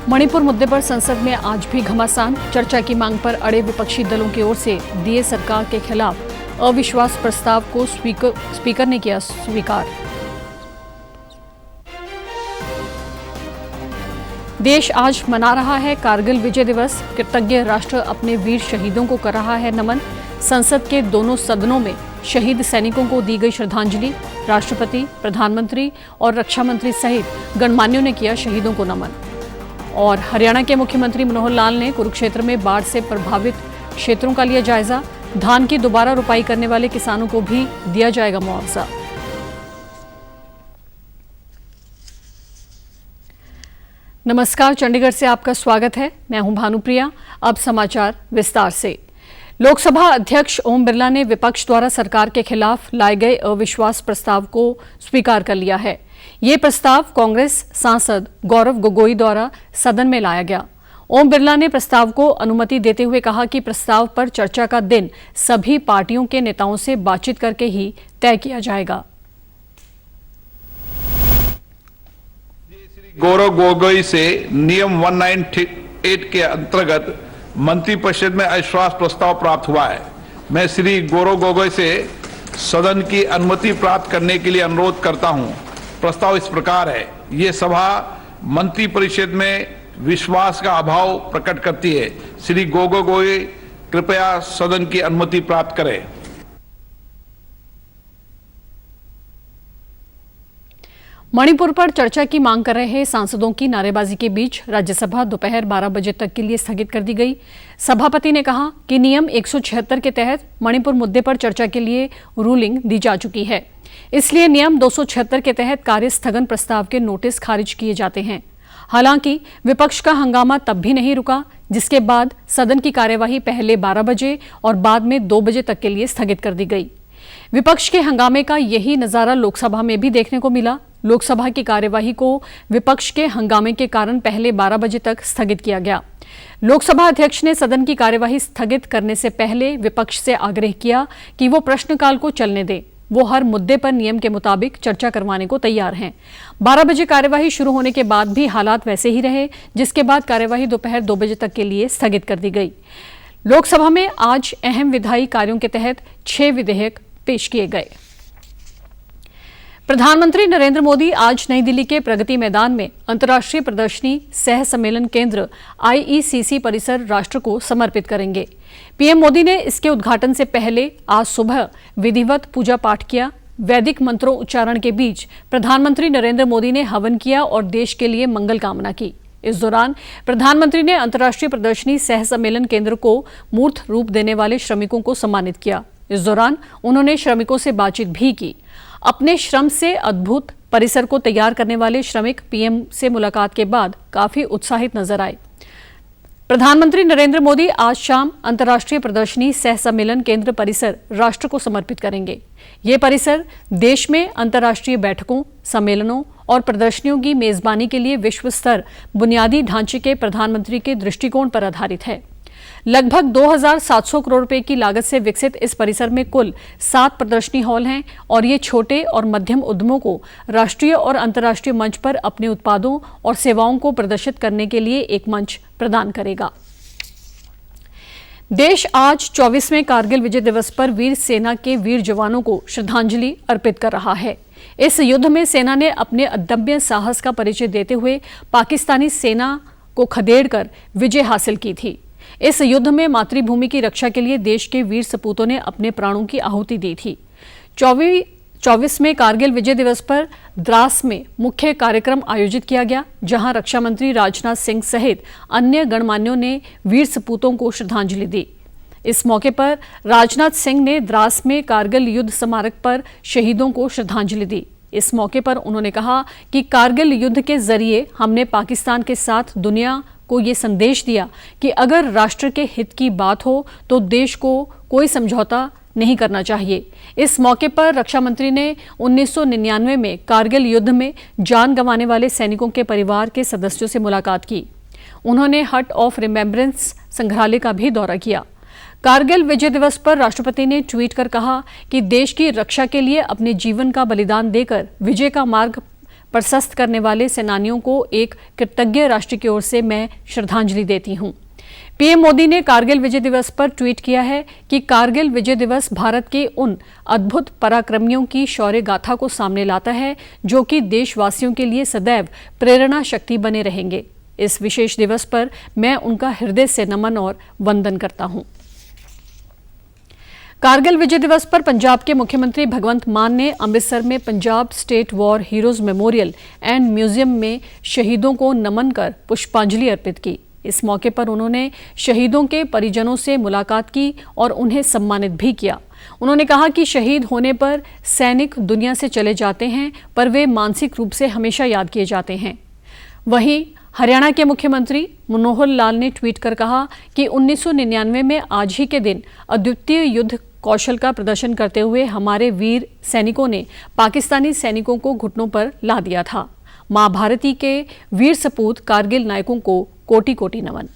मणिपुर मुद्दे पर संसद में आज भी घमासान। चर्चा की मांग पर अड़े विपक्षी दलों की ओर से दिए सरकार के खिलाफ अविश्वास प्रस्ताव को स्पीकर ने किया स्वीकार। देश आज मना रहा है कारगिल विजय दिवस। कृतज्ञ राष्ट्र अपने वीर शहीदों को कर रहा है नमन। संसद के दोनों सदनों में शहीद सैनिकों को दी गई श्रद्धांजलि। राष्ट्रपति, प्रधानमंत्री और रक्षा मंत्री सहित गणमान्यों ने किया शहीदों को नमन। और हरियाणा के मुख्यमंत्री मनोहर लाल ने कुरुक्षेत्र में बाढ़ से प्रभावित क्षेत्रों का लिया जायजा। धान की दोबारा रुपाई करने वाले किसानों को भी दिया जाएगा मुआवजा। नमस्कार, चंडीगढ़ से आपका स्वागत है। मैं हूं भानुप्रिया। अब समाचार विस्तार से। लोकसभा अध्यक्ष ओम बिरला ने विपक्ष द्वारा सरकार के खिलाफ लाए गए अविश्वास प्रस्ताव को स्वीकार कर लिया है। ये प्रस्ताव कांग्रेस सांसद गौरव गोगोई द्वारा सदन में लाया गया। ओम बिरला ने प्रस्ताव को अनुमति देते हुए कहा कि प्रस्ताव पर चर्चा का दिन सभी पार्टियों के नेताओं से बातचीत करके ही तय किया जाएगा। गौरव गोगोई से नियम 198 के अंतर्गत मंत्रिपरिषद में अविश्वास प्रस्ताव प्राप्त हुआ है। मैं श्री गौरव गोगोई से सदन की अनुमति प्राप्त करने के लिए अनुरोध करता हूं। प्रस्ताव इस प्रकार है। ये सभा मंत्रिपरिषद में विश्वास का अभाव प्रकट करती है। श्री गोगोई कृपया सदन की अनुमति प्राप्त करें। मणिपुर पर चर्चा की मांग कर रहे सांसदों की नारेबाजी के बीच राज्यसभा दोपहर 12 बजे तक के लिए स्थगित कर दी गई। सभापति ने कहा कि नियम 176 के तहत मणिपुर मुद्दे पर चर्चा के लिए रूलिंग दी जा चुकी है, इसलिए नियम 276 के तहत कार्य स्थगन प्रस्ताव के नोटिस खारिज किए जाते हैं। हालांकि विपक्ष का हंगामा तब भी नहीं रुका, जिसके बाद सदन की कार्यवाही पहले 12 बजे और बाद में 2 बजे तक के लिए स्थगित कर दी गई। विपक्ष के हंगामे का यही नजारा लोकसभा में भी देखने को मिला। लोकसभा की कार्यवाही को विपक्ष के हंगामे के कारण पहले 12 बजे तक स्थगित किया गया। लोकसभा अध्यक्ष ने सदन की कार्यवाही स्थगित करने से पहले विपक्ष से आग्रह किया कि वो प्रश्नकाल को चलने दे। वो हर मुद्दे पर नियम के मुताबिक चर्चा करवाने को तैयार हैं। 12 बजे कार्यवाही शुरू होने के बाद भी हालात वैसे ही रहे, जिसके बाद कार्यवाही दोपहर 2 बजे तक के लिए स्थगित कर दी गई। लोकसभा में आज अहम विधायी कार्यों के तहत 6 विधेयक पेश किए गए। प्रधानमंत्री नरेंद्र मोदी आज नई दिल्ली के प्रगति मैदान में अंतर्राष्ट्रीय प्रदर्शनी सह सम्मेलन केंद्र IECC परिसर राष्ट्र को समर्पित करेंगे। पीएम मोदी ने इसके उद्घाटन से पहले आज सुबह विधिवत पूजा पाठ किया। वैदिक मंत्रों उच्चारण के बीच प्रधानमंत्री नरेंद्र मोदी ने हवन किया और देश के लिए मंगल कामना की। इस दौरान प्रधानमंत्री ने अंतर्राष्ट्रीय प्रदर्शनी सह सम्मेलन केंद्र को मूर्त रूप देने वाले श्रमिकों को सम्मानित किया। इस दौरान उन्होंने श्रमिकों से बातचीत भी की। अपने श्रम से अद्भुत परिसर को तैयार करने वाले श्रमिक पीएम से मुलाकात के बाद काफी उत्साहित नजर आए। प्रधानमंत्री नरेंद्र मोदी आज शाम अंतर्राष्ट्रीय प्रदर्शनी सह सम्मेलन केंद्र परिसर राष्ट्र को समर्पित करेंगे। ये परिसर देश में अंतर्राष्ट्रीय बैठकों, सम्मेलनों और प्रदर्शनियों की मेजबानी के लिए विश्व स्तर बुनियादी ढांचे के प्रधानमंत्री के दृष्टिकोण पर आधारित है। लगभग 2700 करोड़ रुपए की लागत से विकसित इस परिसर में कुल 7 प्रदर्शनी हॉल हैं और ये छोटे और मध्यम उद्यमों को राष्ट्रीय और अंतर्राष्ट्रीय मंच पर अपने उत्पादों और सेवाओं को प्रदर्शित करने के लिए एक मंच प्रदान करेगा। देश आज 24वें कारगिल विजय दिवस पर वीर सेना के वीर जवानों को श्रद्धांजलि अर्पित कर रहा है। इस युद्ध में सेना ने अपने अदम्य साहस का परिचय देते हुए पाकिस्तानी सेना को खदेड़कर विजय हासिल की थी। इस युद्ध में मातृभूमि की रक्षा के लिए देश के वीर सपूतों ने अपने प्राणों की आहुति दी थी। 24वें कारगिल विजय दिवस पर द्रास में मुख्य कार्यक्रम आयोजित किया गया, जहां रक्षा मंत्री राजनाथ सिंह सहित अन्य गणमान्यों ने वीर सपूतों को श्रद्धांजलि दी। इस मौके पर राजनाथ सिंह ने द्रास में कारगिल युद्ध स्मारक पर शहीदों को श्रद्धांजलि दी। इस मौके पर उन्होंने कहा कि कारगिल युद्ध के जरिए हमने पाकिस्तान के साथ दुनिया को ये संदेश दिया कि अगर राष्ट्र के हित की बात हो तो देश को कोई समझौता नहीं करना चाहिए। इस मौके पर रक्षा मंत्री ने 1999 में कारगिल युद्ध में जान गंवाने वाले सैनिकों के परिवार के सदस्यों से मुलाकात की। उन्होंने हट ऑफ रिमेम्बरेंस संग्रहालय का भी दौरा किया। कारगिल विजय दिवस पर राष्ट्रपति ने ट्वीट कर कहा कि देश की रक्षा के लिए अपने जीवन का बलिदान देकर विजय का मार्ग प्रशस्त करने वाले सेनानियों को एक कृतज्ञ राष्ट्र की ओर से मैं श्रद्धांजलि देती हूं। पीएम मोदी ने कारगिल विजय दिवस पर ट्वीट किया है कि कारगिल विजय दिवस भारत के उन अद्भुत पराक्रमियों की शौर्य गाथा को सामने लाता है जो कि देशवासियों के लिए सदैव प्रेरणा शक्ति बने रहेंगे। इस विशेष दिवस पर मैं उनका हृदय से नमन और वंदन करता हूं। कारगिल विजय दिवस पर पंजाब के मुख्यमंत्री भगवंत मान ने अमृतसर में Punjab state war heroes memorial and museum में शहीदों को नमन कर पुष्पांजलि अर्पित की। इस मौके पर उन्होंने शहीदों के परिजनों से मुलाकात की और उन्हें सम्मानित भी किया। उन्होंने कहा कि शहीद होने पर सैनिक दुनिया से चले जाते हैं, पर वे मानसिक रूप से हमेशा याद किए जाते हैं। वहीं हरियाणा के मुख्यमंत्री मनोहर लाल ने ट्वीट कर कहा कि 1999 में आज ही के दिन अद्वितीय युद्ध कौशल का प्रदर्शन करते हुए हमारे वीर सैनिकों ने पाकिस्तानी सैनिकों को घुटनों पर ला दिया था। मां भारती के वीर सपूत कारगिल नायकों को कोटि कोटि नमन।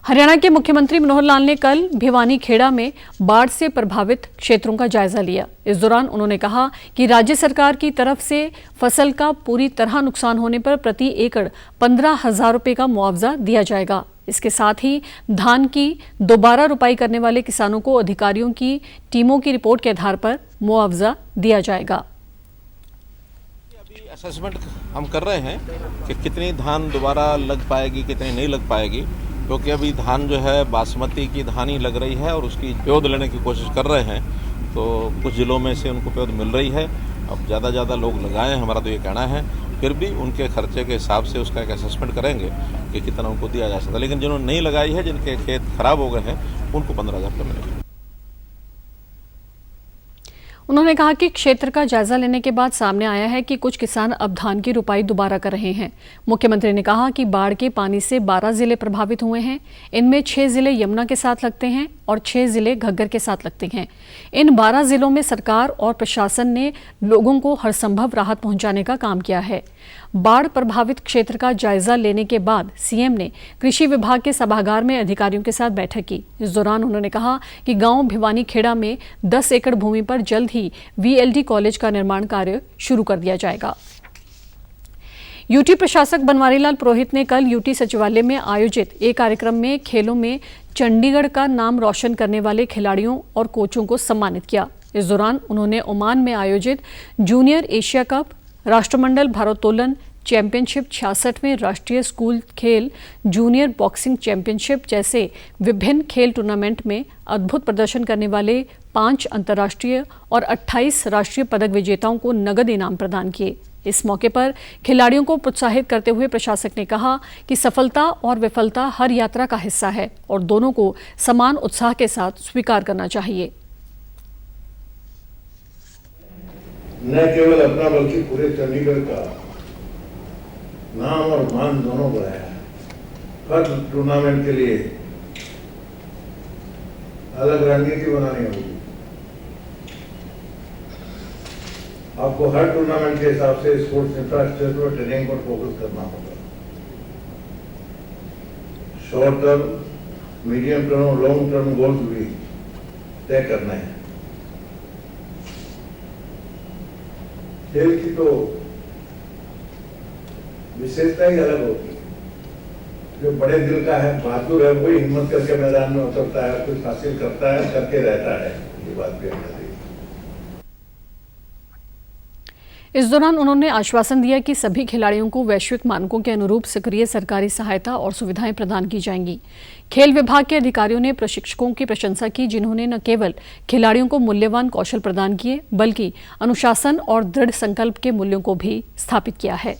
हरियाणा के मुख्यमंत्री मनोहर लाल ने कल भिवानी खेड़ा में बाढ़ से प्रभावित क्षेत्रों का जायजा लिया। इस दौरान उन्होंने कहा कि राज्य सरकार की तरफ से फसल का पूरी तरह नुकसान होने पर प्रति एकड़ 15,000 रुपये का मुआवजा दिया जाएगा। इसके साथ ही धान की दोबारा रुपाई करने वाले किसानों को अधिकारियों की टीमों की रिपोर्ट के आधार पर मुआवजा दिया जाएगा। असेसमेंट हम कर रहे हैं कि कितनी धान दोबारा लग पाएगी, कितनी नहीं लग पाएगी, क्योंकि अभी धान जो है बासमती की धान ही लग रही है और उसकी प्योद लेने की कोशिश कर रहे हैं। तो कुछ ज़िलों में से उनको प्योद मिल रही है। अब ज़्यादा लोग लगाएं, हमारा तो ये कहना है। फिर भी उनके खर्चे के हिसाब से उसका एक असेसमेंट करेंगे कि कितना उनको दिया जा सकता है। लेकिन जिन्होंने नहीं लगाई है, जिनके खेत खराब हो गए हैं, उनको 15,000 रुपये मिलेंगे। उन्होंने कहा कि क्षेत्र का जायजा लेने के बाद सामने आया है कि कुछ किसान अब धान की रुपाई दोबारा कर रहे हैं। मुख्यमंत्री ने कहा कि बाढ़ के पानी से 12 जिले प्रभावित हुए हैं। इनमें 6 जिले यमुना के साथ लगते हैं और 6 जिले घग्गर के साथ लगते हैं। इन 12 जिलों में सरकार और प्रशासन ने लोगों को हर संभव राहत पहुंचाने का काम किया है। बाढ़ प्रभावित क्षेत्र का जायजा लेने के बाद सीएम ने कृषि विभाग के सभागार में अधिकारियों के साथ बैठक की। इस दौरान उन्होंने कहा कि गांव भिवानी खेड़ा में 10 एकड़ भूमि पर जल्द ही वीएलडी कॉलेज का निर्माण कार्य शुरू कर दिया जाएगा। यूटी प्रशासक बनवारीलाल पुरोहित ने कल यूटी सचिवालय में आयोजित एक कार्यक्रम में खेलों में चंडीगढ़ का नाम रोशन करने वाले खिलाड़ियों और कोचों को सम्मानित किया। इस दौरान उन्होंने ओमान में आयोजित जूनियर एशिया कप, राष्ट्रमंडल भारोत्तोलन चैंपियनशिप, 66वें राष्ट्रीय स्कूल खेल, जूनियर बॉक्सिंग चैंपियनशिप जैसे विभिन्न खेल टूर्नामेंट में अद्भुत प्रदर्शन करने वाले 5 अंतर्राष्ट्रीय और 28 राष्ट्रीय पदक विजेताओं को नगद इनाम प्रदान किए। इस मौके पर खिलाड़ियों को प्रोत्साहित करते हुए प्रशासक ने कहा कि सफलता और विफलता हर यात्रा का हिस्सा है और दोनों को समान उत्साह के साथ स्वीकार करना चाहिए। न केवल अपना बल्कि पूरे चंडीगढ़ का नाम और मान दोनों बढ़ाया है। हर टूर्नामेंट के लिए अलग रणनीति बनानी होगी। आपको हर टूर्नामेंट के हिसाब से स्पोर्ट्स इंफ्रास्ट्रक्चर और ट्रेनिंग पर फोकस करना होगा। शॉर्ट टर्म, मीडियम टर्म और लॉन्ग टर्म गोल्स भी तय करने हैं। खेल की तो विशेषता ही अलग होगी। जो बड़े दिल का है, बहादुर है, वही हिम्मत करके मैदान में उतरता है, कुछ हासिल करता है, करके रहता है। ये बात भी हमने देखी। इस दौरान उन्होंने आश्वासन दिया कि सभी खिलाड़ियों को वैश्विक मानकों के अनुरूप सक्रिय सरकारी सहायता और सुविधाएं प्रदान की जाएंगी। खेल विभाग के अधिकारियों ने प्रशिक्षकों की प्रशंसा की, जिन्होंने न केवल खिलाड़ियों को मूल्यवान कौशल प्रदान किए बल्कि अनुशासन और दृढ़ संकल्प के मूल्यों को भी स्थापित किया है।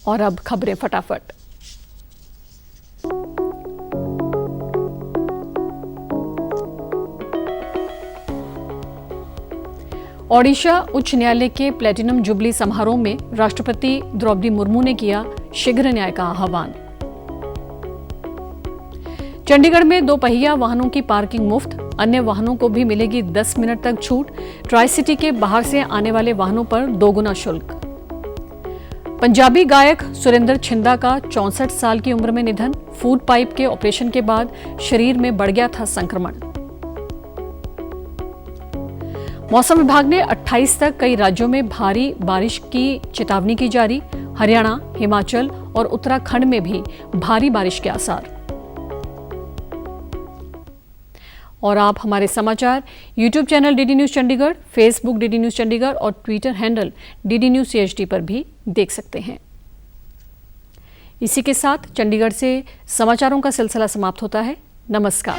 और अब खबरें फटाफट। ओडिशा उच्च न्यायालय के प्लेटिनम जुबली समारोह में राष्ट्रपति द्रौपदी मुर्मू ने किया शीघ्र न्याय का आह्वान। चंडीगढ़ में 2 पहिया वाहनों की पार्किंग मुफ्त, अन्य वाहनों को भी मिलेगी 10 मिनट तक छूट। ट्राई सिटी के बाहर से आने वाले वाहनों पर 2 गुना शुल्क। पंजाबी गायक सुरेंद्र छिंदा का 64 साल की उम्र में निधन। फूड पाइप के ऑपरेशन के बाद शरीर में बढ़ गया था संक्रमण। मौसम विभाग ने 28 तक कई राज्यों में भारी बारिश की चेतावनी की जारी। हरियाणा, हिमाचल और उत्तराखंड में भी भारी बारिश के आसार। और आप हमारे समाचार YouTube channel DD news Chandigarh, Facebook DD news Chandigarh और Twitter handle DD news CHD पर भी देख सकते हैं। इसी के साथ चंडीगढ़ से समाचारों का सिलसिला समाप्त होता है। नमस्कार।